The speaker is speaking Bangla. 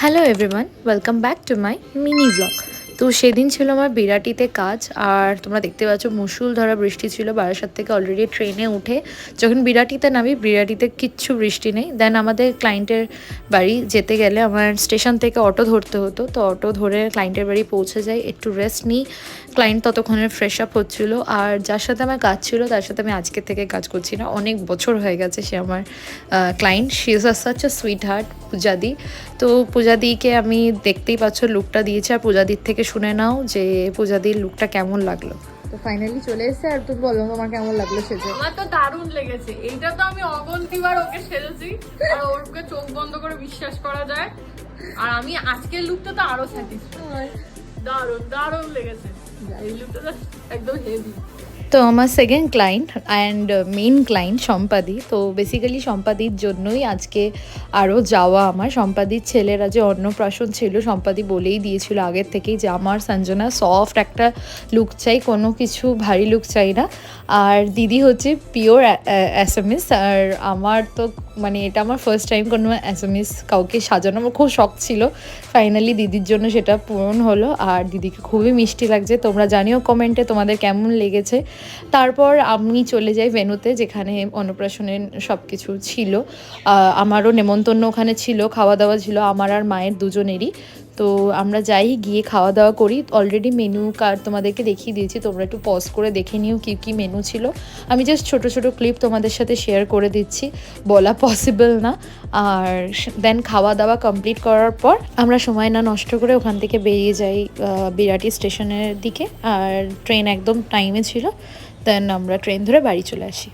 Hello everyone, welcome back to my mini blog. তো সেদিন ছিল আমার বিরাটিতে কাজ, আর তোমরা দেখতে পাচ্ছ মুষলধারা বৃষ্টি ছিল। বারাসাত থেকে অলরেডি ট্রেনে উঠে যখন বিরাটিতে নামি, বিরাটিতে কিচ্ছু বৃষ্টি নেই। দেন আমাদের ক্লায়েন্টের বাড়ি যেতে গেলে আমার স্টেশন থেকে অটো ধরতে হতো। তো অটো ধরে ক্লায়েন্টের বাড়ি পৌঁছে যাই, একটু রেস্ট নিই। ক্লায়েন্ট ততক্ষণে ফ্রেশ আপ হচ্ছিলো। আর যার সাথে আমার কাজ ছিল তার সাথে আমি আজকের থেকে কাজ করছি না, অনেক বছর হয়ে গেছে সে আমার client. She is such a sweetheart, পূজাদি। তো পূজাদিকে আমি দেখতেই পাচ্ছ লুকটা দিয়েছি, আর পূজাদির থেকে শুনে নাও যে পূজাদির লুকটা কেমন লাগলো। তো ফাইনালি চলে এসেছে, আর তুমি বলো তোমার কেমন লাগলো সেজে? আমার তো দারুণ লেগেছে। এইটা তো আমি অগন্তিবার ওকে সেজেছি, আর ওরকে চোখ বন্ধ করে বিশ্বাস করা যায়। আর আমি আজকের লুকটা তো আরো স্যাটিসফাই, দারুণ দারুণ লেগেছে। এই লুকটা তো একদম হেভি। তো আমার second client and main client সম্পাদি। তো বেসিক্যালি সম্পাদির জন্যই আজকে আরও যাওয়া আমার। সম্পাদির ছেলেরা যে অন্নপ্রাশন ছিল, সম্পাদি বলেই দিয়েছিল আগের থেকেই যে আমার সঞ্জনা সফট একটা লুক চাই, কোনো কিছু ভারী লুক চাই না। আর দিদি হচ্ছে পিওর অ্যাসামিস। আর আমার তো মানে এটা আমার ফার্স্ট টাইম কোনো অ্যাসামিস কাউকে সাজানো, আমার খুব শখ ছিল। ফাইনালি দিদির জন্য সেটা পূরণ হলো, আর দিদিকে খুবই মিষ্টি লাগছে। তোমরা জানিও কমেন্টে তোমাদের কেমন লেগেছে। তারপর আমি চলে যাই ভেন্যুতে, যেখানে অন্নপ্রাশনের সব কিছু ছিল। আমারও নেমন্তন্ন ওখানে ছিল, খাওয়া দাওয়া ছিল আমার আর মায়ের দুজনেরই। তো আমরা যাই, গিয়ে খাওয়া দাওয়া করি। অলরেডি মেনু কার্ড তোমাদেরকে দেখিয়ে দিয়েছি, তোমরা একটু পজ করে দেখে নিও কী কী মেনু ছিল। আমি জাস্ট ছোটো ছোটো ক্লিপ তোমাদের সাথে শেয়ার করে দিচ্ছি, বলা পসিবল না। আর দেন খাওয়া দাওয়া কমপ্লিট করার পর আমরা সময় না নষ্ট করে ওখান থেকে বেরিয়ে যাই বিরাটি স্টেশনের দিকে। আর ট্রেন একদম টাইমে ছিল। দেন আমরা ট্রেন ধরে বাড়ি চলে আসি।